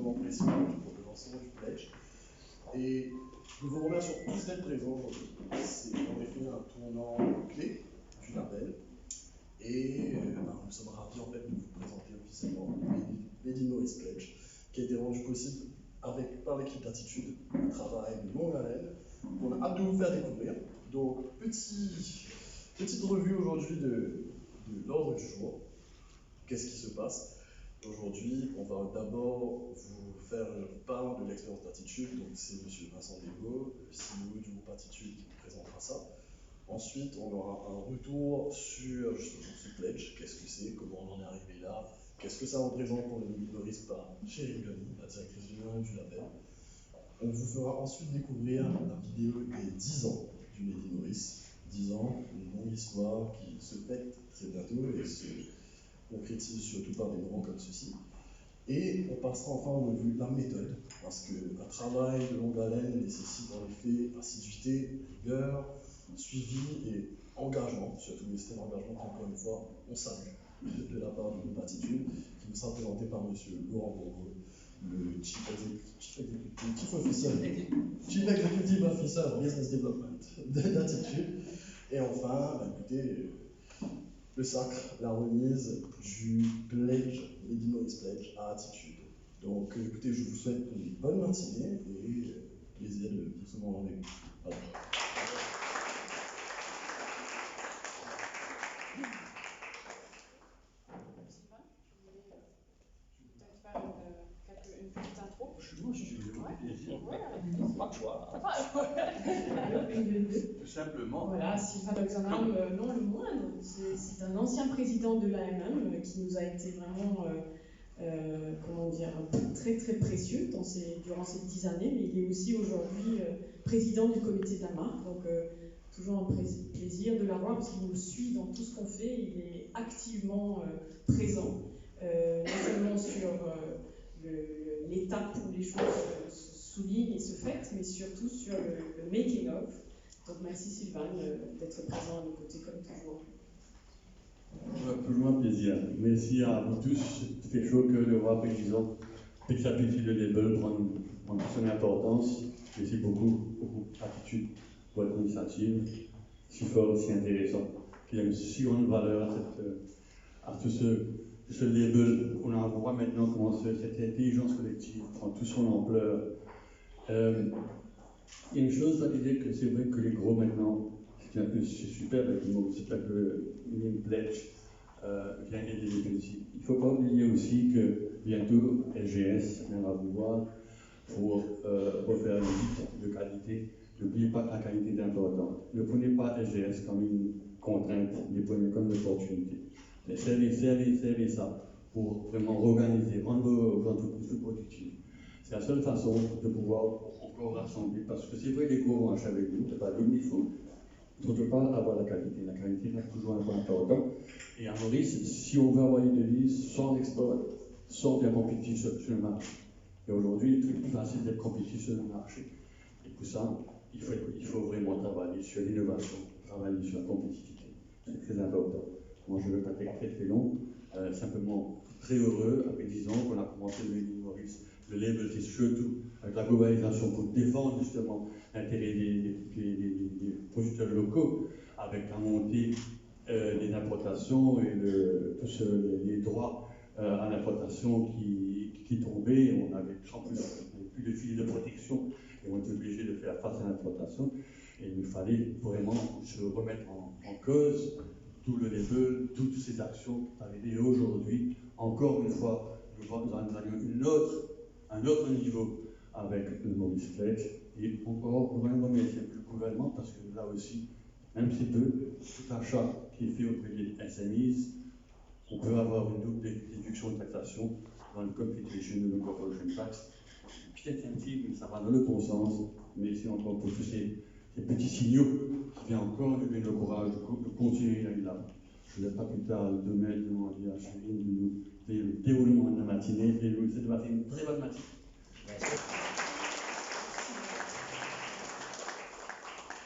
moment précis pour le lancement du pledge. Et nous vous remercions tous d'être présents aujourd'hui. C'est en effet un tournant clé du label. Et nous sommes ravis en fait de vous présenter officiellement Made in Maurice Pledge, qui a été rendu possible par l'équipe d'Attitude, un travail de longue haleine qu'on a hâte de vous faire découvrir. Donc, petite revue aujourd'hui de l'ordre du jour. Qu'est-ce qui se passe? Aujourd'hui, on va d'abord vous faire part de l'expérience d'Attitude. Donc, c'est M. Vincent Desvaux, le CEO du groupe Attitude, qui vous présentera ça. Ensuite, on aura un retour sur justement ce pledge, qu'est-ce que c'est, comment on en est arrivé là, qu'est-ce que ça représente pour le Made in Maurice par Cheryl Gunny, la directrice générale du label. On vous fera ensuite découvrir la vidéo des 10 ans du Made in Maurice. 10 ans, une longue histoire qui se fête très bientôt et se concrétise surtout par des moments comme ceci. Et on passera enfin en revue la méthode, parce qu'un travail de longue haleine nécessite en effet assiduité, rigueur, suivi et engagement, surtout le système d'engagement qu'encore une fois on salue de la part de notre attitude, qui nous sera présenté par M. Laurent Bourreau, le Chief Executive Officer Business Development d'Attitude. Et enfin, écoutez, le sacre, la remise du pledge, Made in Maurice Pledge à Attitude. Donc écoutez, je vous souhaite une bonne matinée et plaisir de ce moment avec vous. Voilà. Une petite intro. Je suis plaisir. Pas de choix. Tout simplement. Voilà, Sylvain Oxenham, non le moindre. C'est un ancien président de l'AMM qui nous a été vraiment, très très précieux durant ces 10 années, mais il est aussi aujourd'hui président du comité de la marque. Donc, toujours un plaisir de l'avoir parce qu'il nous suit dans tout ce qu'on fait. Il est activement présent, non seulement sur l'étape où les choses se soulignent et se fêtent, mais surtout sur le making of. Donc merci Sylvain d'être présent à nos côtés comme toujours. Toujours un plaisir. Merci à vous tous. Ça fait chaud que de voir président petit à petit le label prendre son importance. Merci beaucoup Attitude pour votre initiative, si fort, si intéressant, qui a une si grande valeur à tout ce label qu'on voit maintenant comment cette intelligence collective prend toute son ampleur. Il y a une chose à dire que c'est vrai que les gros maintenant, c'est super avec le mot, c'est que le Pledge vient aider les petits. Il ne faut pas oublier aussi que bientôt LGS viendra vous voir pour refaire une visite de qualité. N'oubliez pas que la qualité est importante. Ne prenez pas LGS comme une contrainte, ne prenez comme une opportunité. Mais servez ça pour vraiment organiser, rendre vos entreprises plus productives. C'est la seule façon de pouvoir encore rassembler, parce que c'est vrai que les cours vont acheter avec vous, c'est pas l'homme il faut. D'autre part, avoir la qualité. La qualité est toujours un point important. Et à Maurice, si on veut avoir une devise sans export, sans bien compétitif sur le marché. Et aujourd'hui, il est plus facile d'être compétitif sur le marché. Et pour ça, il faut vraiment travailler sur l'innovation, travailler sur la compétitivité. C'est très important. Moi, je ne veux pas être très long, simplement très heureux, après 10 ans qu'on a commencé le Made in Maurice. Le label, c'est surtout avec la globalisation pour défendre justement l'intérêt des producteurs locaux, avec la montée des importations et tous les droits à l'importation qui tombaient. On n'avait plus de filets de protection et on était obligé de faire face à l'importation. Et il fallait vraiment se remettre en cause tout le label, toutes ces actions qui arrivaient. Et aujourd'hui, encore une fois, nous allions un autre niveau avec le Maurice Pledge. Et encore, nous allons remercier le gouvernement parce que là aussi, même si peu, tout achat qui est fait auprès des SMEs, on peut avoir une double déduction de taxation dans le Competition de Corporation Tax. Peut-être un petit, mais ça va dans le bon sens. Mais c'est encore pour tous ces petits signaux qui viennent encore nous donner le courage de continuer là. Je ne laisse pas plus tard demain demander à Chérie de nous faire le déroulement de la matinée. Et nous, c'est de passer une très bonne matinée. Merci.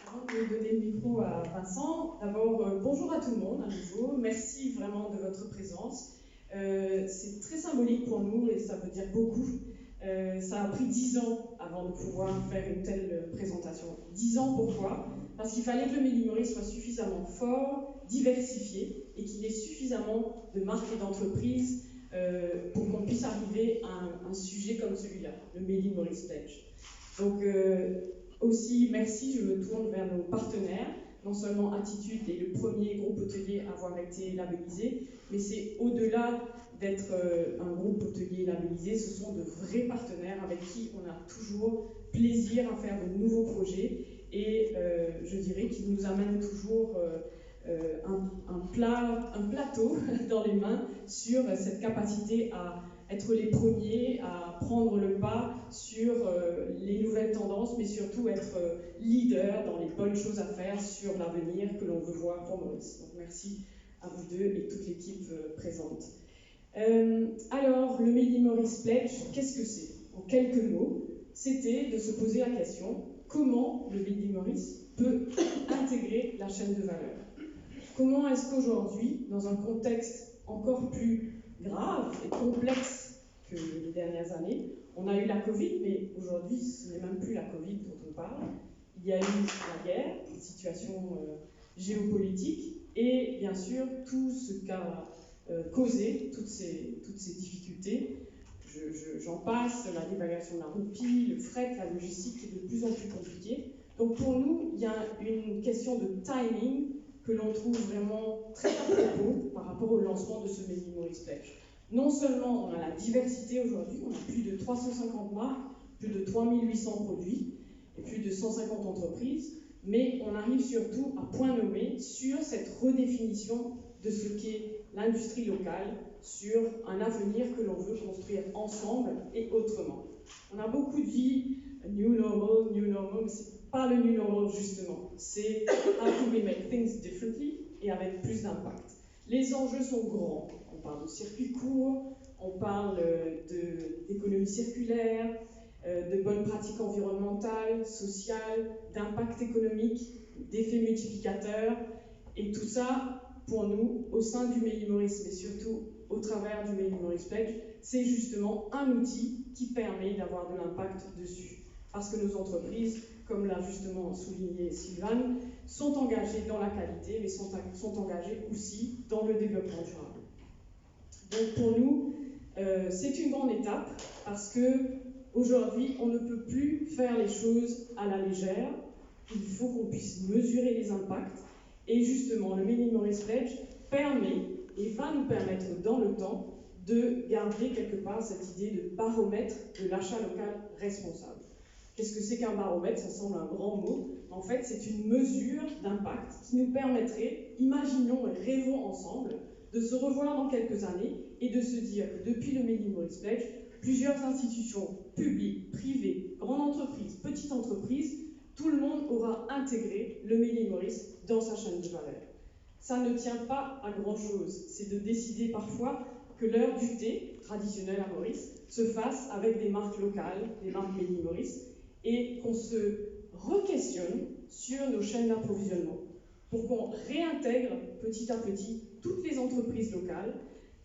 Avant de donner le micro à Vincent, d'abord bonjour à tout le monde à nouveau. Merci vraiment de votre présence. C'est très symbolique pour nous et ça veut dire beaucoup Ça a pris 10 ans avant de pouvoir faire une telle présentation. 10 ans, pourquoi? Parce qu'il fallait que le Made in Maurice soit suffisamment fort, diversifié, et qu'il ait suffisamment de marques et d'entreprises pour qu'on puisse arriver à un sujet comme celui-là, le Made in Maurice Pledge. Donc aussi, merci, je me tourne vers nos partenaires. Non seulement Attitude est le premier groupe hôtelier à avoir été labellisé, mais c'est au-delà d'être un groupe hôtelier labellisé, ce sont de vrais partenaires avec qui on a toujours plaisir à faire de nouveaux projets et je dirais qu'ils nous amènent toujours un plateau dans les mains sur cette capacité à être les premiers, à prendre le pas sur les nouvelles tendances, mais surtout être leader dans les bonnes choses à faire sur l'avenir que l'on veut voir pour Maurice. Donc merci à vous deux et toute l'équipe présente. Alors, le Made in Maurice Pledge, qu'est-ce que c'est? En quelques mots, c'était de se poser la question comment le Made in Maurice peut intégrer la chaîne de valeur. Comment est-ce qu'aujourd'hui, dans un contexte encore plus grave et complexe que les dernières années, on a eu la Covid, mais aujourd'hui, ce n'est même plus la Covid dont on parle. Il y a eu la guerre, une situation géopolitique, et bien sûr, tout ce qu'a causé, toutes ces difficultés. J'en passe, la dévaluation de la roupie, le fret, la logistique est de plus en plus compliquée. Donc pour nous, il y a une question de timing que l'on trouve vraiment très à propos par rapport au lancement de ce Made in Maurice Pledge. Non seulement on a la diversité aujourd'hui, on a plus de 350 marques, plus de 3800 produits et plus de 150 entreprises, mais on arrive surtout à point nommé sur cette redéfinition de ce qu'est l'industrie locale, sur un avenir que l'on veut construire ensemble et autrement. On a beaucoup dit new normal, mais c'est pas le new normal justement, c'est how do we make things differently et avec plus d'impact. Les enjeux sont grands, on parle de circuits courts, on parle d'économie circulaire, de bonnes pratiques environnementales, sociales, d'impact économique, d'effets multiplicateurs, et tout ça, pour nous, au sein du Made in Maurice, mais surtout au travers du Made in Maurice Pledge, c'est justement un outil qui permet d'avoir de l'impact dessus. Parce que nos entreprises, comme l'a justement souligné Sylvane, sont engagées dans la qualité, mais sont engagées aussi dans le développement durable. Donc pour nous, c'est une grande étape, parce que aujourd'hui, on ne peut plus faire les choses à la légère. Il faut qu'on puisse mesurer les impacts. Et justement, le Made in Maurice Pledge permet et va nous permettre dans le temps de garder quelque part cette idée de baromètre de l'achat local responsable. Qu'est-ce que c'est qu'un baromètre? Ça semble un grand mot. En fait, c'est une mesure d'impact qui nous permettrait, imaginons et rêvons ensemble, de se revoir dans quelques années et de se dire que depuis le Made in Maurice Pledge, plusieurs institutions publiques, privées, grandes entreprises, petites entreprises, tout le monde aura intégré le Made in Maurice dans sa chaîne de valeur. Ça ne tient pas à grand-chose. C'est de décider parfois que l'heure du thé, traditionnelle à Maurice, se fasse avec des marques locales, des marques Made in Maurice, et qu'on se re-questionne sur nos chaînes d'approvisionnement, pour qu'on réintègre petit à petit toutes les entreprises locales,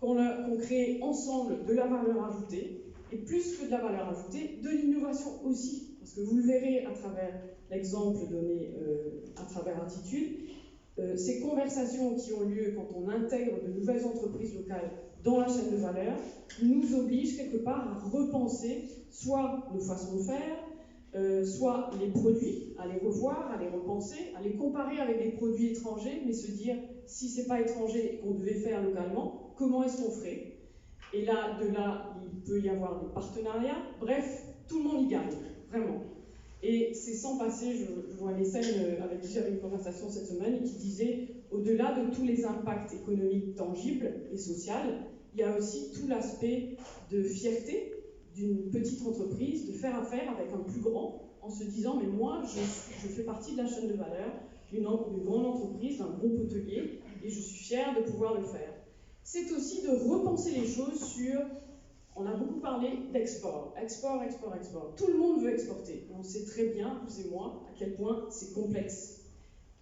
qu'on crée ensemble de la valeur ajoutée, et plus que de la valeur ajoutée, de l'innovation aussi. Parce que vous le verrez à travers l'exemple donné à travers Attitude, ces conversations qui ont lieu quand on intègre de nouvelles entreprises locales dans la chaîne de valeur nous obligent quelque part à repenser soit nos façons de faire, soit les produits, à les revoir, à les repenser, à les comparer avec des produits étrangers, mais se dire si c'est pas étranger et qu'on devait faire localement, comment est-ce qu'on ferait? Et là, de là, il peut y avoir des partenariats. Bref, tout le monde y gagne, vraiment. Et c'est sans passer, je vois les scènes avec qui j'avais une conversation cette semaine et qui disait, au-delà de tous les impacts économiques tangibles et sociaux, il y a aussi tout l'aspect de fierté d'une petite entreprise, de faire affaire avec un plus grand, en se disant, mais moi, je fais partie de la chaîne de valeur d'une grande entreprise, d'un groupe hôtelier, et je suis fière de pouvoir le faire. C'est aussi de repenser les choses sur... On a beaucoup parlé d'export, export. Tout le monde veut exporter. On sait très bien, vous et moi, à quel point c'est complexe.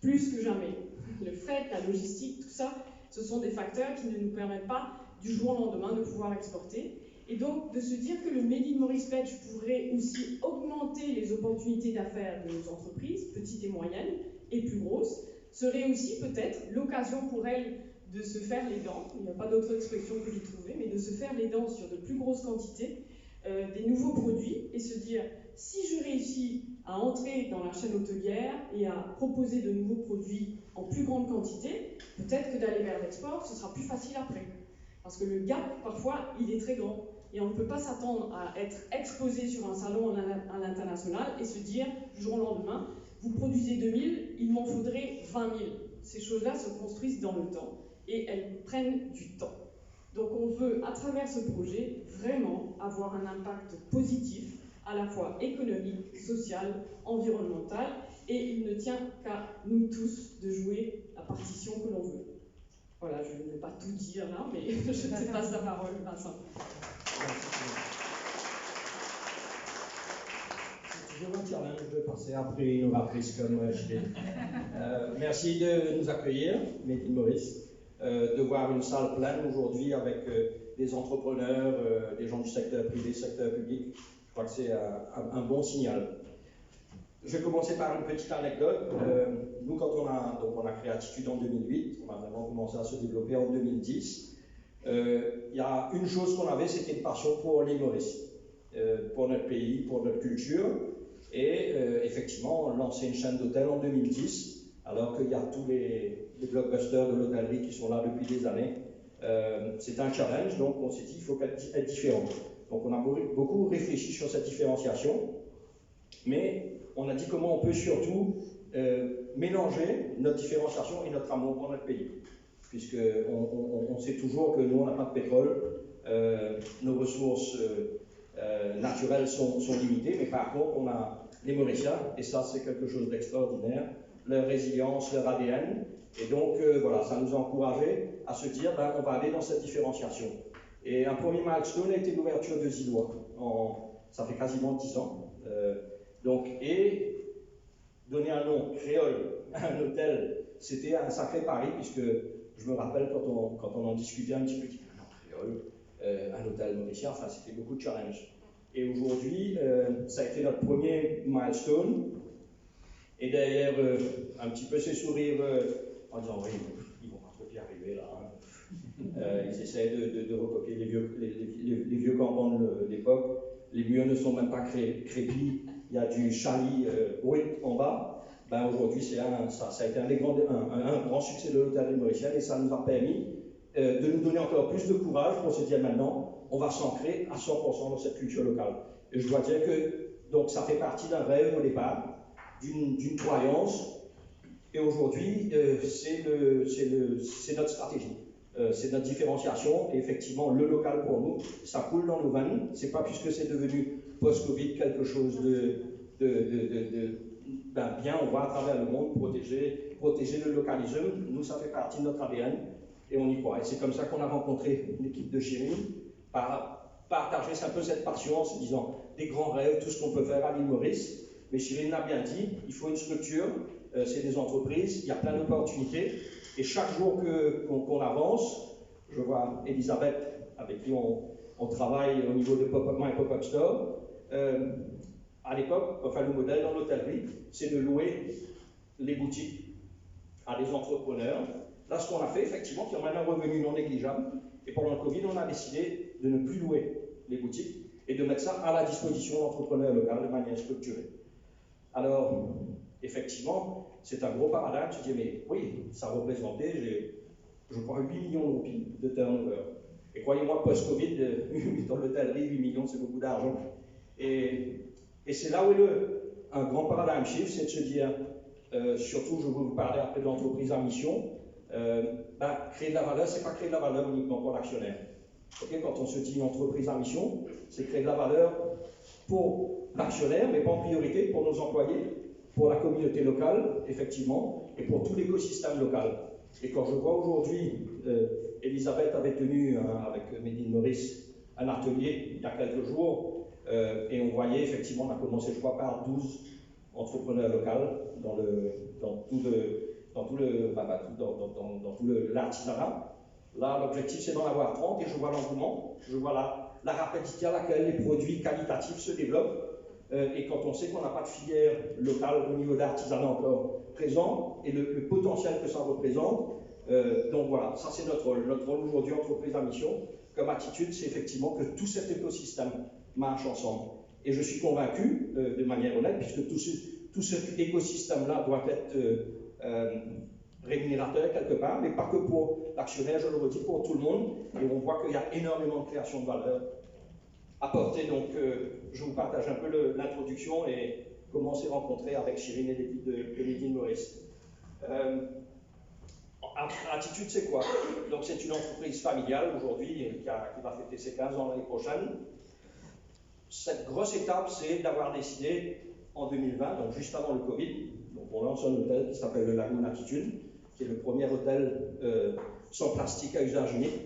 Plus que jamais. Le fret, la logistique, tout ça, ce sont des facteurs qui ne nous permettent pas du jour au lendemain de pouvoir exporter. Et donc de se dire que le Made in Maurice Pledge pourrait aussi augmenter les opportunités d'affaires de nos entreprises, petites et moyennes, et plus grosses, serait aussi peut-être l'occasion pour elles de se faire les dents, il n'y a pas d'autre expression que j'ai trouvée, mais de se faire les dents sur de plus grosses quantités, des nouveaux produits, et se dire, si je réussis à entrer dans la chaîne hôtelière et à proposer de nouveaux produits en plus grande quantité, peut-être que d'aller vers l'export, ce sera plus facile après. Parce que le gap, parfois, il est très grand. Et on ne peut pas s'attendre à être exposé sur un salon à l'international et se dire, du jour au lendemain, vous produisez 2000, il m'en faudrait 20 000. Ces choses-là se construisent dans le temps et elles prennent du temps. Donc on veut, à travers ce projet, vraiment avoir un impact positif, à la fois économique, social, environnemental, et il ne tient qu'à nous tous de jouer la partition que l'on veut. Voilà, je ne vais pas tout dire là, mais je te passe la parole, Vincent. C'est toujours un challenge de passer après une oratrice comme JD. Merci de nous accueillir, Made in Maurice, de voir une salle pleine aujourd'hui avec des entrepreneurs, des gens du secteur privé, secteur public. Je crois que c'est un bon signal. Je vais commencer par une petite anecdote. Nous, quand on a créé Attitude en 2008, on a vraiment commencé à se développer en 2010. Il y a une chose qu'on avait, c'était une passion pour l'île Maurice, pour notre pays, pour notre culture. Et effectivement, lancer une chaîne d'hôtels en 2010, alors qu'il y a tous les blockbusters de l'hôtellerie qui sont là depuis des années. C'est un challenge, donc on s'est dit qu'il faut être différent. Donc on a beaucoup réfléchi sur cette différenciation, mais on a dit comment on peut surtout mélanger notre différenciation et notre amour pour notre pays. Puisqu'on sait toujours que nous, on n'a pas de pétrole, nos ressources naturelles sont limitées, mais par contre, on a les Mauriciens, et ça, c'est quelque chose d'extraordinaire, leur résilience, leur ADN. Et donc, voilà, ça nous a encouragés à se dire, ben, on va aller dans cette différenciation. Et un premier milestone a été l'ouverture de Zillois. Ça fait quasiment 10 ans. Et donner un nom créole à un hôtel, c'était un sacré pari, puisque je me rappelle quand on en discutait un petit peu, un nom créole, un hôtel mauricien, enfin c'était beaucoup de challenges. Et aujourd'hui, ça a été notre premier milestone. Et derrière, un petit peu ces sourires en disant, oui, ils vont pas trop y arriver là. Ils essaient de recopier les vieux campans de l'époque. Les murs ne sont même pas crépis. Il y a du chali brut en bas. Ben, aujourd'hui, ça a été un grand succès de l'hôtellerie mauricienne et ça nous a permis de nous donner encore plus de courage pour se dire maintenant, on va s'ancrer à 100% dans cette culture locale. Et je dois dire que donc, ça fait partie d'un rêve au départ, d'une croyance, et aujourd'hui, c'est notre stratégie. C'est notre différenciation, et effectivement, le local pour nous, ça coule dans nos veines. C'est pas puisque c'est devenu post-Covid quelque chose bien, on va à travers le monde protéger le localisme. Nous, ça fait partie de notre ADN, et on y croit. Et c'est comme ça qu'on a rencontré l'équipe de Chirine, partager un peu cette passion en se disant des grands rêves, tout ce qu'on peut faire à l'île Maurice. Mais Chirine l'a bien dit, il faut une structure, c'est des entreprises, il y a plein d'opportunités. Et chaque jour qu'on avance, je vois Elisabeth, avec qui on travaille au niveau de Pop-Up My Pop-Up Store. À l'époque, enfin le modèle dans l'hôtellerie, c'est de louer les boutiques à des entrepreneurs. Là, ce qu'on a fait, effectivement, qui ont maintenant un revenu non négligeable. Et pendant le Covid, on a décidé de ne plus louer les boutiques et de mettre ça à la disposition d'entrepreneurs locaux de manière structurée. Alors, effectivement, c'est un gros paradigme. Tu dis, mais oui, ça représentait, je crois, 8 millions de roupies de turnover. Et croyez-moi, post-Covid, dans l'hôtellerie, 8 millions, c'est beaucoup d'argent. Et c'est là où un grand paradigme shift, c'est de se dire, surtout, je vais vous parler après de l'entreprise à mission, créer de la valeur, c'est pas créer de la valeur uniquement pour l'actionnaire. Okay, quand on se dit une entreprise à mission, c'est créer de la valeur pour l'actionnaire, mais pas en priorité pour nos employés, pour la communauté locale, effectivement, et pour tout l'écosystème local. Et quand je vois aujourd'hui, Elisabeth avait tenu avec Made in Maurice un atelier il y a quelques jours, et on voyait effectivement, on a commencé je crois par 12 entrepreneurs locaux dans tout l'artisanat. Là, l'objectif c'est d'en avoir 30 et je vois l'engouement, je vois la rapidité à laquelle les produits qualitatifs se développent. Et quand on sait qu'on n'a pas de filière locale au niveau de l'artisanat encore présent, et le potentiel que ça représente, donc voilà, ça c'est notre rôle. Notre rôle aujourd'hui, entreprise à mission, comme attitude, c'est effectivement que tout cet écosystème marche ensemble. Et je suis convaincu, de manière honnête, puisque tout cet écosystème-là doit être rémunérateur quelque part, mais pas que pour l'actionnaire, je le redis, pour tout le monde. Et on voit qu'il y a énormément de création de valeur apportée. Donc, je vous partage un peu l'introduction et comment on s'est rencontré avec Chirine et l'équipe de Made in Maurice. Attitude, c'est quoi? Donc, c'est une entreprise familiale aujourd'hui qui va fêter ses 15 ans l'année prochaine. Cette grosse étape, c'est d'avoir décidé en 2020, donc juste avant le Covid, donc on lance un hôtel qui s'appelle le Lagoon Attitude, qui est le premier hôtel sans plastique à usage unique.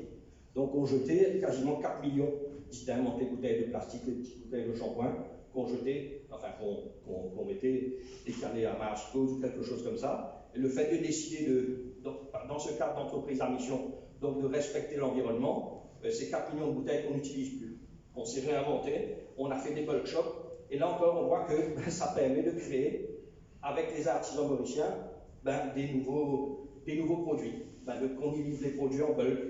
Donc, on jetait quasiment 4 millions d'items, des bouteilles de plastique, des petites bouteilles de shampoing, qu'on jetait, enfin qu'on mettait décalées à marge cause ou quelque chose comme ça. Et le fait de décider dans ce cadre d'entreprise à mission, donc de respecter l'environnement, c'est 4 millions de bouteilles qu'on n'utilise plus. On s'est réinventé, on a fait des bulk shops, et là encore on voit que ça permet de créer, avec les artisans mauriciens, des nouveaux produits, qu'on y livre les produits en bulk,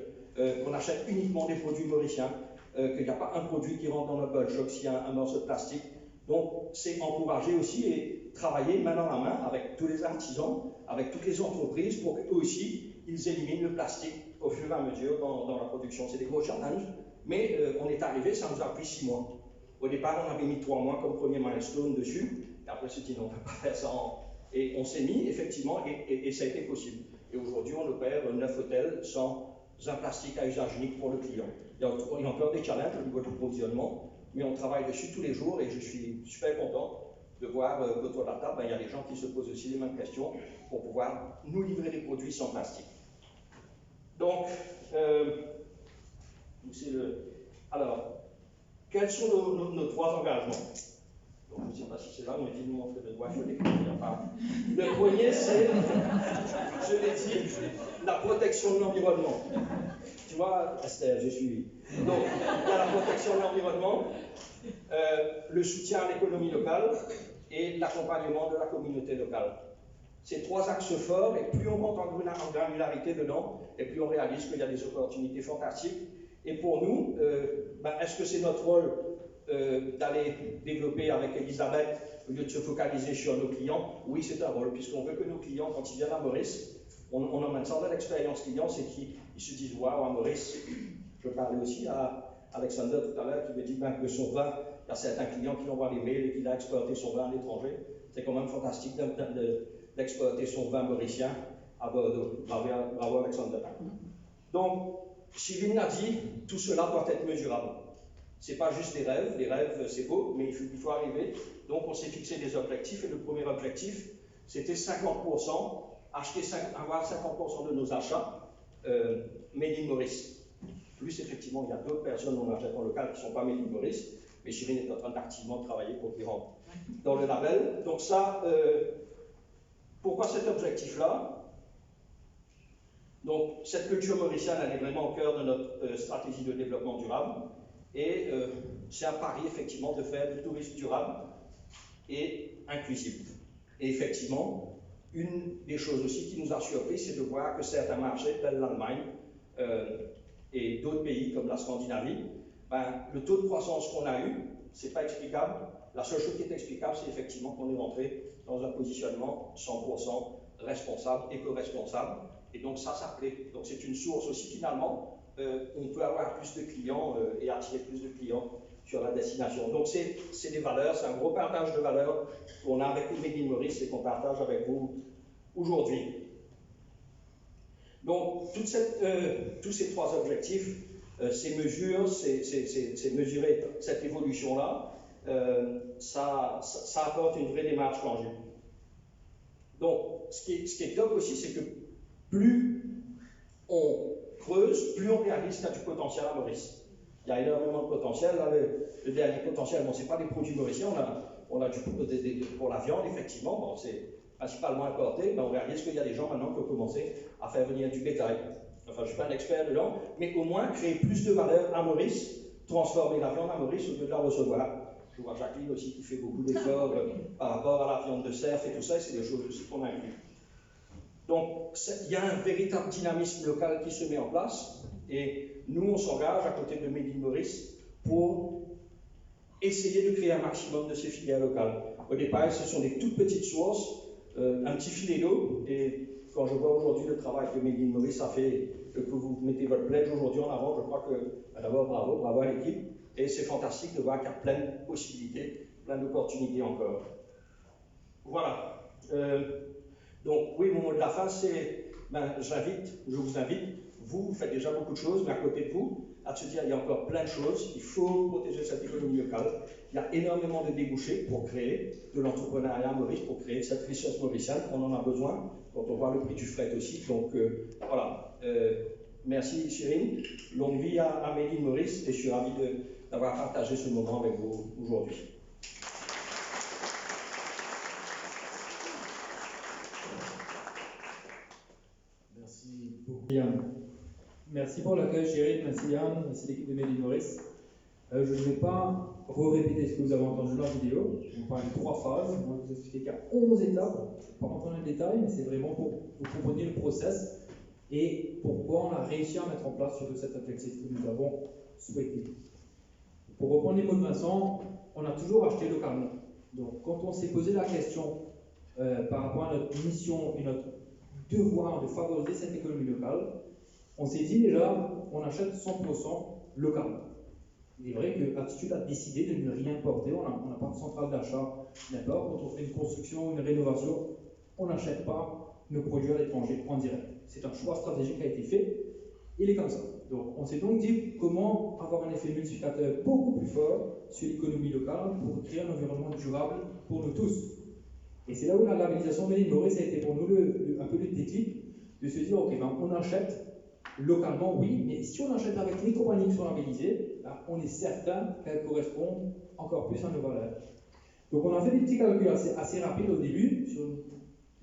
qu'on achète uniquement des produits mauriciens, qu'il n'y a pas un produit qui rentre dans notre bulk shop s'il y a un morceau de plastique. Donc c'est encourager aussi et travailler main dans la main avec tous les artisans, avec toutes les entreprises pour qu'eux aussi, ils éliminent le plastique au fur et à mesure dans la production. C'est des gros challenges, mais on est arrivé, ça nous a pris 6 mois. Au départ, on avait mis 3 mois comme premier milestone dessus, et après on s'est dit non, on ne peut pas faire ça. Et on s'est mis effectivement, et ça a été possible. Et aujourd'hui, on opère 9 hôtels sans un plastique à usage unique pour le client. Il y a encore des challenges au niveau du provisionnement, mais on travaille dessus tous les jours et je suis super content de voir qu'autour de la table, il y a des gens qui se posent aussi les mêmes questions pour pouvoir nous livrer des produits sans plastique. Donc, alors, quels sont nos 3 engagements? Donc, je ne sais pas si c'est là, on m'a dit de montrer le doigt, je l'ai pas. Le premier, c'est, je l'ai dit, la protection de l'environnement. Tu vois, Esther, je suis. Donc, il y a la protection de l'environnement, le soutien à l'économie locale et l'accompagnement de la communauté locale. Ces 3 axes forts, et plus on rentre en granularité dedans, et plus on réalise qu'il y a des opportunités fantastiques. Et pour nous, est-ce que c'est notre rôle d'aller développer avec Elisabeth au lieu de se focaliser sur nos clients? Oui, c'est un rôle, puisqu'on veut que nos clients, quand ils viennent à Maurice, on emmène ça dans l'expérience client, c'est qu'ils se disent waouh, à Maurice. Je parlais aussi à Alexander tout à l'heure qui me dit que son vin, il y a certains clients qui envoient des mails et qu'il a exporté son vin à l'étranger. C'est quand même fantastique d'exporter son vin mauricien à Bordeaux. Bravo Alexander. Donc, Chirine a dit, tout cela doit être mesurable. Ce n'est pas juste des rêves, les rêves c'est beau, mais il faut arriver. Donc on s'est fixé des objectifs, et le premier objectif, c'était 50%, avoir 50% de nos achats Made in Maurice. Plus effectivement, il y a d'autres personnes on achète en local qui ne sont pas Made in Maurice, mais Chirine est en train d'activement travailler pour qu'ils rentrent dans le label. Donc ça, pourquoi cet objectif-là? Donc, cette culture mauricienne, elle est vraiment au cœur de notre stratégie de développement durable. Et c'est un pari, effectivement, de faire du tourisme durable et inclusif. Et effectivement, une des choses aussi qui nous a surpris, c'est de voir que certains marchés, tels l'Allemagne et d'autres pays comme la Scandinavie, le taux de croissance qu'on a eu, c'est pas explicable. La seule chose qui est explicable, c'est effectivement qu'on est rentré dans un positionnement 100% responsable, éco-responsable. Et donc ça plaît. Donc c'est une source aussi finalement, on peut avoir plus de clients et attirer plus de clients sur la destination. Donc c'est des valeurs, c'est un gros partage de valeurs qu'on a avec Made in Maurice et qu'on partage avec vous aujourd'hui. Donc tous ces 3 objectifs, ces mesures, c'est mesurer cette évolution-là, ça apporte une vraie démarche tangible. Donc ce qui est top aussi, c'est que plus on creuse, plus on réalise qu'il y a du potentiel à Maurice. Il y a énormément de potentiel. Là, le dernier potentiel, ce n'est pas des produits mauriciens, on a pour la viande, effectivement, bon, c'est principalement importé, mais on réalise qu'il y a des gens maintenant qui ont commencé à faire venir du bétail. Enfin, je ne suis pas un expert dedans, mais au moins créer plus de valeur à Maurice transformer la viande à Maurice au lieu de la recevoir. Je vois Jacqueline aussi qui fait beaucoup d'efforts par rapport à la viande de cerf et tout ça, et c'est des choses aussi qu'on inclut. Donc, il y a un véritable dynamisme local qui se met en place, et nous, on s'engage à côté de Made in Maurice pour essayer de créer un maximum de ces filières locales. Au départ, ce sont des toutes petites sources, un petit filet d'eau, et quand je vois aujourd'hui le travail que Made in Maurice a fait, que vous mettez votre pledge aujourd'hui en avant, je crois que d'abord bravo à l'équipe, et c'est fantastique de voir qu'il y a plein de possibilités, plein d'opportunités encore. Voilà. Donc oui, mon mot de la fin, c'est, je vous invite, vous faites déjà beaucoup de choses, mais à côté de vous, à se dire il y a encore plein de choses, il faut protéger cette économie locale. Il y a énormément de débouchés pour créer de l'entrepreneuriat à Maurice, pour créer cette richesse mauricienne, on en a besoin, quand on voit le prix du fret aussi. Donc voilà, merci Chérine, longue vie à Made in Maurice, et je suis ravi d'avoir partagé ce moment avec vous aujourd'hui. Merci beaucoup. Yann. Merci pour l'accueil, Chérine, merci Yann, merci l'équipe de Made in Maurice. Je ne vais pas répéter ce que vous avez entendu dans la vidéo. Je vais vous parler de 3 phases. On va vous expliquer qu'il y a 11 étapes. Je ne vais pas rentrer dans les détails, mais c'est vraiment pour que vous compreniez le process et pourquoi on a réussi à mettre en place surtout cet objectif que nous avons souhaité. Pour reprendre les mots de Vincent, on a toujours acheté localement. Donc, quand on s'est posé la question par rapport à notre mission et notre devoir de favoriser cette économie locale, on s'est dit déjà, on achète 100% localement. Il est vrai que Attitude a décidé de ne rien porter, on n'a pas de centrale d'achat, n'importe, quand on fait une construction, une rénovation, on n'achète pas nos produits à l'étranger en direct. C'est un choix stratégique qui a été fait, il est comme ça. Donc on s'est donc dit comment avoir un effet multiplicateur beaucoup plus fort sur l'économie locale pour créer un environnement durable pour nous tous. Et c'est là où la labellisation Made in Maurice a été pour nous un peu le déclic de se dire, ok, ben, on achète localement, oui, mais si on achète avec les compagnies qui sont labellisées, ben, on est certain qu'elles correspondent encore plus à nos valeurs. Donc on a fait des petits calculs assez rapides au début, sur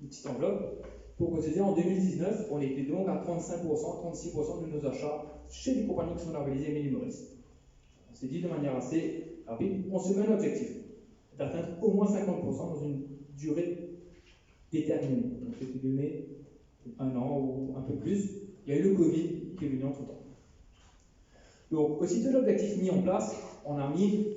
une petite enveloppe, pour se dire en 2019, on était donc à 35%, 36% de nos achats chez les compagnies qui sont labellisées Made in Maurice. On s'est dit de manière assez rapide, on se met un objectif d'atteindre au moins 50% dans une durée déterminée. Donc c'était donné 1 an ou un peu plus. Il y a eu le Covid qui est venu entre temps. Donc, aussitôt l'objectif mis en place, on a mis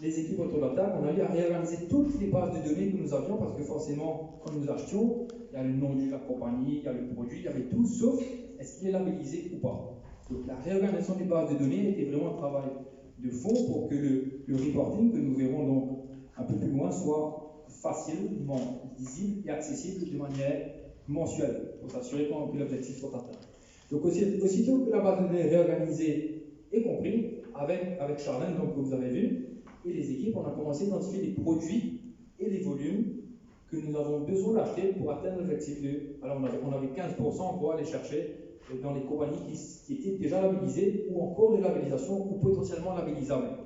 les équipes autour de la table, on a eu à réorganiser toutes les bases de données que nous avions, parce que forcément, quand nous achetions, il y a le nom de la compagnie, il y a le produit, il y avait tout, sauf est-ce qu'il est labellisé ou pas. Donc, la réorganisation des bases de données était vraiment un travail de fond pour que le reporting que nous verrons donc un peu plus loin soit facilement lisible et accessible de manière mensuelle, pour s'assurer que l'objectif soit atteint. Donc aussitôt que la base de données est réorganisée et compris, avec Charlène, donc, que vous avez vu, et les équipes, on a commencé à identifier les produits et les volumes que nous avons besoin d'acheter pour atteindre l'objectif de... Alors on avait 15% pour aller chercher dans les compagnies qui étaient déjà labellisées ou en cours de labellisation ou potentiellement labellisables.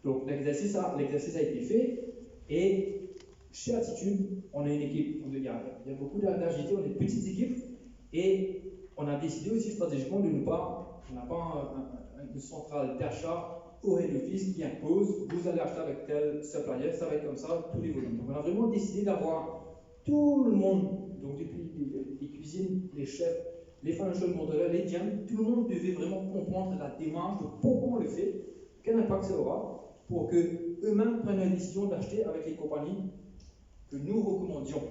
Donc l'exercice a été fait, et chez Attitude, on a une équipe, il y a beaucoup d'agilité, on est une petite équipe, et on a décidé aussi stratégiquement de ne pas, on n'a pas une centrale d'achat au head office qui impose, vous allez acheter avec tel supplier, ça va être comme ça, tous les volumes. Donc on a vraiment décidé d'avoir tout le monde, donc depuis les cuisines, les chefs, les financial modelers, les GM, tout le monde devait vraiment comprendre la démarche de pourquoi on le fait, quel impact ça aura, pour qu'eux-mêmes prennent la décision d'acheter avec les compagnies que nous recommandions.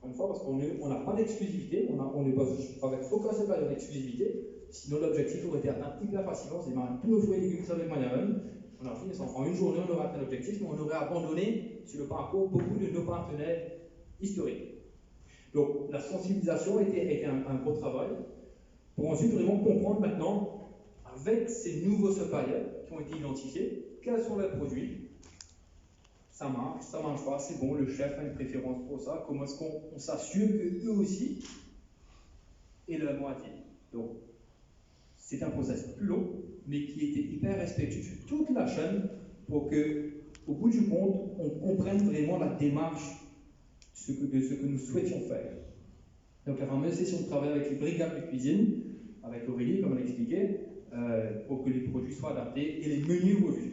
Encore une fois, parce qu'on n'a pas d'exclusivité, on ne bosse avec aucun supplier d'exclusivité, sinon l'objectif aurait été atteint hyper facilement, c'est marrant, tous nos fruits et légumes avec Maniaven, on a fini, en une journée on aurait atteint l'objectif, mais on aurait abandonné sur le parcours beaucoup de nos partenaires historiques. Donc la sensibilisation a été un gros travail, pour ensuite vraiment comprendre maintenant, avec ces nouveaux suppliers qui ont été identifiés, quels sont leurs produits, ça marche pas, c'est bon, le chef a une préférence pour ça, comment est-ce qu'on s'assure qu'eux aussi aient le mot à dire. Donc, c'est un process plus long, mais qui était hyper respectueux sur toute la chaîne pour que, au bout du compte, on comprenne vraiment la démarche de ce que nous souhaitions faire. Donc, la fameuse session de travail avec les brigades de cuisine, avec Aurélie, comme elle l'expliquait, pour que les produits soient adaptés et les menus revus.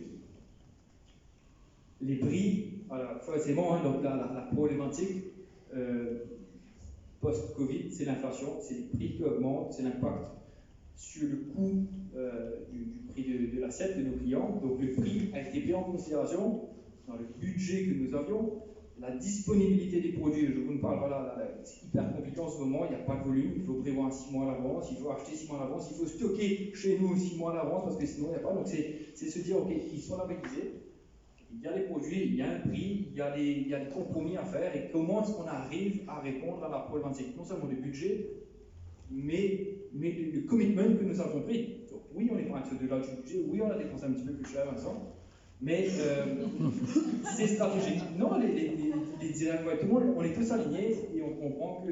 Les prix, voilà, forcément, hein, donc la problématique post-Covid, c'est l'inflation, c'est les prix qui augmentent, c'est l'impact sur le coût du prix de l'assiette de nos clients. Donc le prix a été pris en considération dans le budget que nous avions. La disponibilité des produits, je vous ne parle pas là, c'est hyper compliqué en ce moment, il n'y a pas de volume, il faut prévoir 6 mois à l'avance, il faut acheter 6 mois à l'avance, il faut stocker chez nous 6 mois à l'avance parce que sinon il n'y a pas. Donc c'est se dire, ok, ils sont labellisés, il y a les produits, il y a un prix, il y a des compromis à faire et comment est-ce qu'on arrive à répondre à la problématique, non seulement du budget, mais le commitment que nous avons pris. Donc, oui, on est pas au-delà du budget, oui, on a dépensé un petit peu plus cher, Vincent, mais c'est stratégique. Non, les designers, tout le monde, on est tous alignés et on comprend que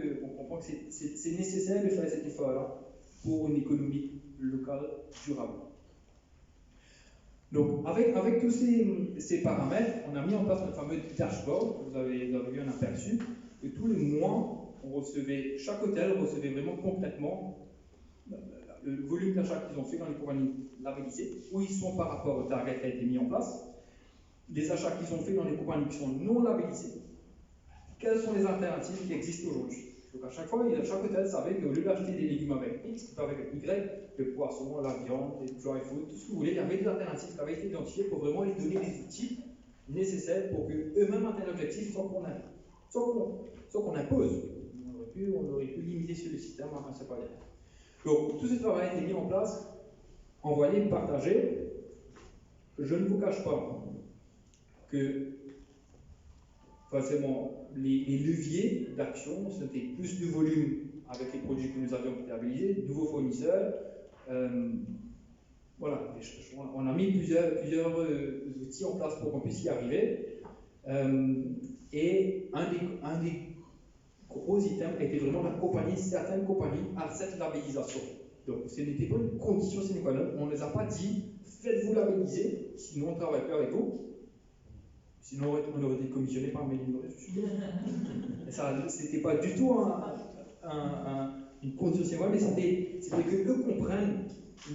c'est nécessaire de faire cet effort-là pour une économie locale durable. Donc, avec tous ces paramètres, on a mis en place notre fameux dashboard. Vous avez vu un aperçu. Et tous les mois, chaque hôtel recevait vraiment concrètement le volume d'achat qu'ils ont fait dans les compagnies labellisées, où ils sont par rapport au target qui a été mis en place, les achats qu'ils ont fait dans les compagnies qui sont non labellisées, quelles sont les alternatives qui existent aujourd'hui. Donc à chaque fois, chaque hôtel savait qu'au lieu d'acheter des légumes avec X, avec Y, le poisson, la viande, les dry food, tout ce que vous voulez, il y avait des alternatives qui avaient été identifiées pour vraiment les donner les outils nécessaires pour qu'eux-mêmes atteignent l'objectif sans qu'on impose. On aurait pu limiter sur le système, enfin c'est pas bien. Donc tout ce travail a été mis en place, envoyé, partagé. Je ne vous cache pas que forcément les leviers d'action, c'était plus de volume avec les produits que nous avions labellisés, de nouveaux fournisseurs. Voilà, on a mis plusieurs outils en place pour qu'on puisse y arriver. Et un des gros items a été vraiment d'accompagner certaines compagnies à cette labellisation. Donc ce n'était pas une condition sine qua non, on ne les a pas dit faites-vous labelliser, sinon on ne travaille plus avec vous. Sinon on aurait été commissionné par Made in Maurice. Ce n'était pas du tout une condition sine qua non, mais c'était que eux comprennent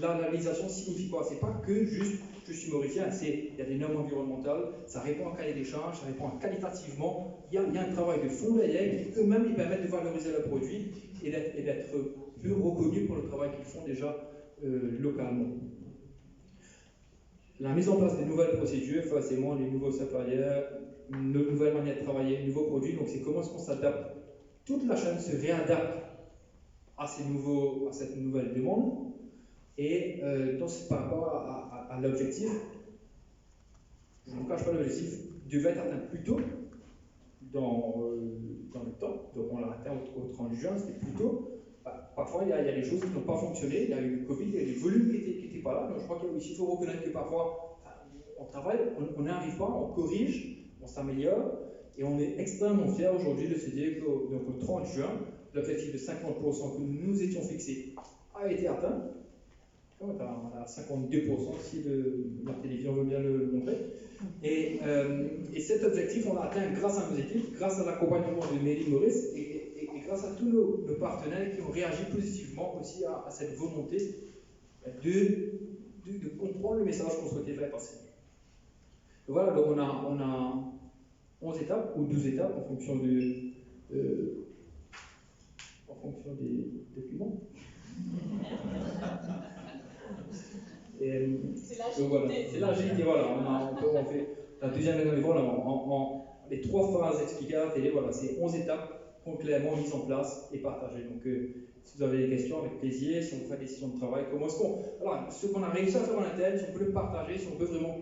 la labellisation signifie quoi. C'est pas que juste je suis mauricien, il y a des normes environnementales, ça répond à cahier des charges, ça répond qualitativement, il y a un travail de fond derrière qui eux-mêmes ils permettent de valoriser le produit et d'être plus reconnus pour le travail qu'ils font déjà localement. La mise en place des nouvelles procédures, forcément les nouveaux suppliers, nos nouvelles manières de travailler, les nouveaux produits, donc c'est comment est-ce qu'on s'adapte. Toute la chaîne se réadapte à cette nouvelle demande. Et donc, par rapport à l'objectif, je ne vous cache pas, l'objectif devait être atteint plus tôt dans le temps. Donc, on l'a atteint au 30 juin, c'était plus tôt. Parfois, il y a des choses qui n'ont pas fonctionné. Il y a eu le Covid, il y a des volumes qui n'étaient pas là. Donc, je crois qu'il faut reconnaître que parfois, on travaille, on n'arrive pas, on corrige, on s'améliore. Et on est extrêmement fiers aujourd'hui de se dire qu'au 30 juin, l'objectif de 50% que nous nous étions fixés a été atteint. On a 52% si la télévision veut bien le montrer. Et cet objectif, on l'a atteint grâce à nos équipes, grâce à l'accompagnement de Made in Maurice et grâce à tous nos partenaires qui ont réagi positivement aussi à cette volonté de comprendre le message qu'on souhaitait faire passer. Donc voilà, donc on a 11 étapes ou 12 étapes en fonction des documents. C'est l'agilité, voilà. On fait la deuxième année, les 3 phases expliquées à la télé, voilà, c'est 11 étapes clairement mises en place et partagées. Donc, si vous avez des questions, avec plaisir, si on fait des sessions de travail, comment est-ce qu'on. Voilà, ce qu'on a réussi à faire en interne, si on peut le partager, si on peut vraiment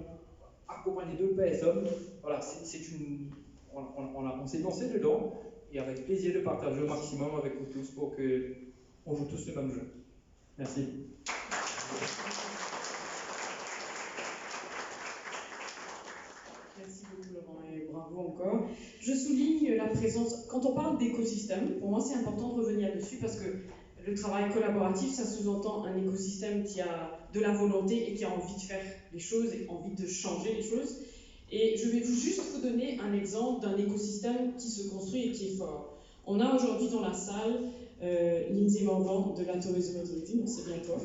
accompagner d'autres personnes, voilà, on s'est lancé dedans et avec plaisir de partager au maximum avec vous tous pour qu'on joue tous le même jeu. Merci. Merci beaucoup Laurent et bravo encore. Je souligne la présence, quand on parle d'écosystème, pour moi c'est important de revenir dessus parce que le travail collaboratif, ça sous-entend un écosystème qui a de la volonté et qui a envie de faire les choses et envie de changer les choses. Et je vais juste vous donner un exemple d'un écosystème qui se construit et qui est fort. On a aujourd'hui dans la salle Lindsay Morvan de la Tourism Authority, donc c'est bien toi,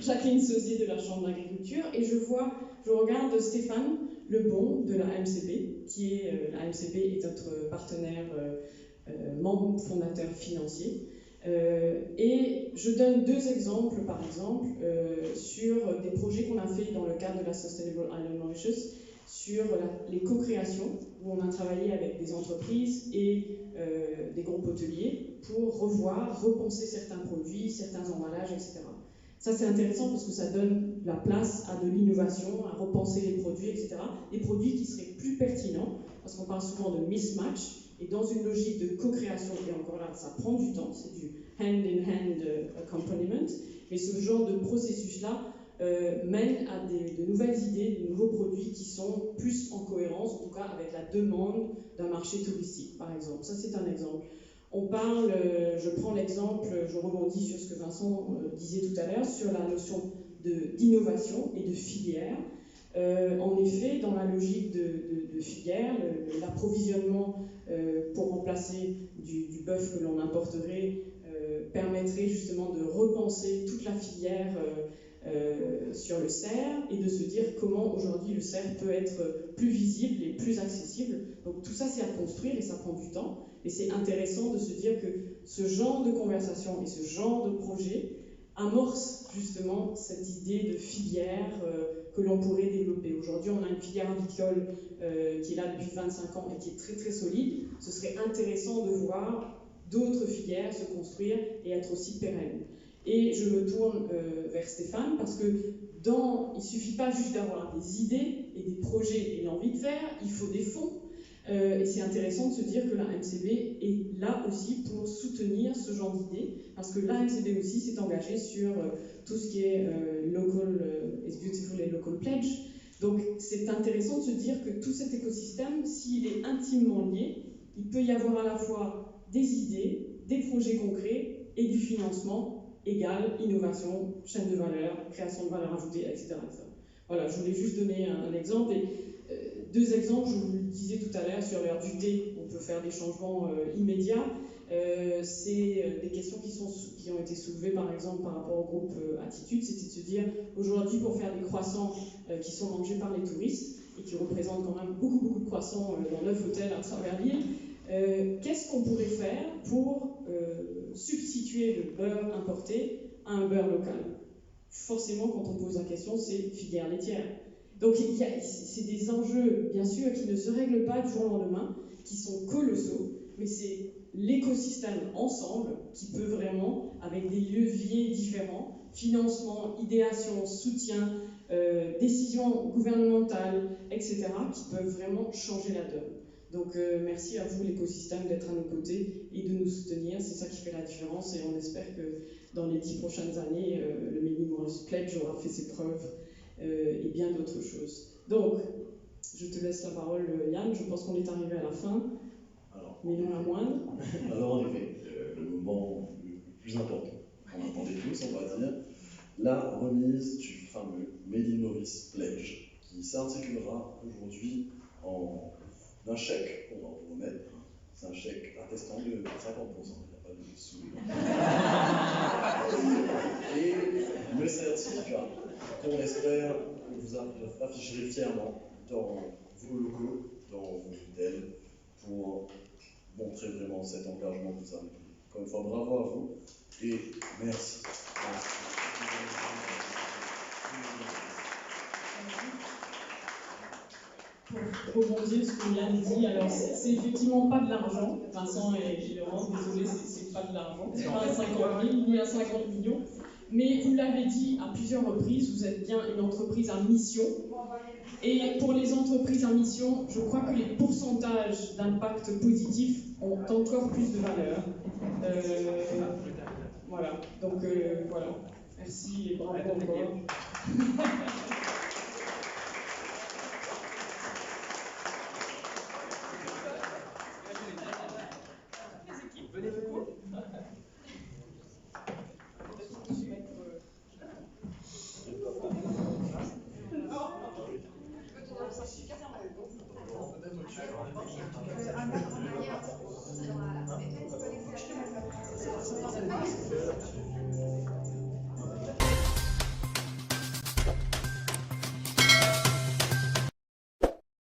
Jacqueline Sauzier de la Chambre d'agriculture, et je regarde Stéphane Lebon de la MCB, la MCB est notre partenaire membre fondateur financier. Et je donne 2 exemples, par exemple, sur des projets qu'on a fait dans le cadre de la Sustainable Island Mauritius, sur les co-créations, où on a travaillé avec des entreprises et des groupes hôteliers pour repenser certains produits, certains emballages, etc. Ça, c'est intéressant parce que ça donne la place à de l'innovation, à repenser les produits, etc. Des produits qui seraient plus pertinents, parce qu'on parle souvent de mismatch, et dans une logique de co-création, et encore là, ça prend du temps, c'est du hand-in-hand accompaniment, mais ce genre de processus-là mène à de nouvelles idées, de nouveaux produits qui sont plus en cohérence, en tout cas avec la demande d'un marché touristique, par exemple. Ça, c'est un exemple. On parle, je prends l'exemple, je rebondis sur ce que Vincent disait tout à l'heure, sur la notion d'innovation et de filière. En effet, dans la logique de filière, l'approvisionnement pour remplacer du bœuf que l'on importerait permettrait justement de repenser toute la filière sur le cerf et de se dire comment aujourd'hui le cerf peut être plus visible et plus accessible. Donc tout ça c'est à construire et ça prend du temps. Et c'est intéressant de se dire que ce genre de conversation et ce genre de projet amorce justement cette idée de filière que l'on pourrait développer. Aujourd'hui, on a une filière avicole qui est là depuis 25 ans et qui est très très solide. Ce serait intéressant de voir d'autres filières se construire et être aussi pérennes. Et je me tourne vers Stéphane parce que il ne suffit pas juste d'avoir des idées et des projets et l'envie de faire, il faut des fonds. Et c'est intéressant de se dire que la MCB est là aussi pour soutenir ce genre d'idées, parce que la MCB aussi s'est engagée sur tout ce qui est Local is Beautiful et Local Pledge. Donc c'est intéressant de se dire que tout cet écosystème, s'il est intimement lié, il peut y avoir à la fois des idées, des projets concrets et du financement égal innovation, chaîne de valeur, création de valeur ajoutée, etc. Voilà, je voulais juste donner un exemple. Et, 2 exemples, je vous le disais tout à l'heure, sur l'heure du thé, on peut faire des changements immédiats. C'est des questions qui ont été soulevées par exemple par rapport au groupe Attitude, c'était de se dire aujourd'hui pour faire des croissants qui sont mangés par les touristes et qui représentent quand même beaucoup de croissants dans 9 hôtels à travers l'île, qu'est-ce qu'on pourrait faire pour substituer le beurre importé à un beurre local? Forcément, quand on pose la question, c'est filière laitière. Donc c'est des enjeux, bien sûr, qui ne se règlent pas du jour au lendemain, qui sont colossaux, mais c'est l'écosystème ensemble qui peut vraiment, avec des leviers différents, financement, idéation, soutien, décisions gouvernementales, etc., qui peuvent vraiment changer la donne. Donc merci à vous, l'écosystème, d'être à nos côtés et de nous soutenir. C'est ça qui fait la différence et on espère que dans les 10 prochaines années, le Made in Maurice Pledge aura fait ses preuves et bien d'autres choses. Donc, je te laisse la parole, Yann. Je pense qu'on est arrivé à la fin, mais non la moindre. Alors en effet, le moment le plus important qu'on attendait tous, on va dire, la remise du fameux Made in Maurice Pledge, qui s'articulera aujourd'hui en un chèque qu'on va vous remettre. C'est un chèque attestant de 50%, il n'y a pas de sous. Et le certificat qu'on espère que vous afficherez fièrement dans vos locaux, dans vos hôtels, pour montrer vraiment cet engagement que vous avez pris. Encore une fois, bravo à vous et merci. Pour rebondir sur ce que Yann dit, alors c'est effectivement pas de l'argent. Vincent et Laurence, désolé, c'est pas de l'argent. C'est pas un 50 000 ni un 50 millions. Mais vous l'avez dit à plusieurs reprises, vous êtes bien une entreprise à mission. Et pour les entreprises à mission, je crois que les pourcentages d'impact positif ont encore plus de valeur. Voilà, donc voilà. Merci et bravo encore. Venez beaucoup. En arrière, Merci.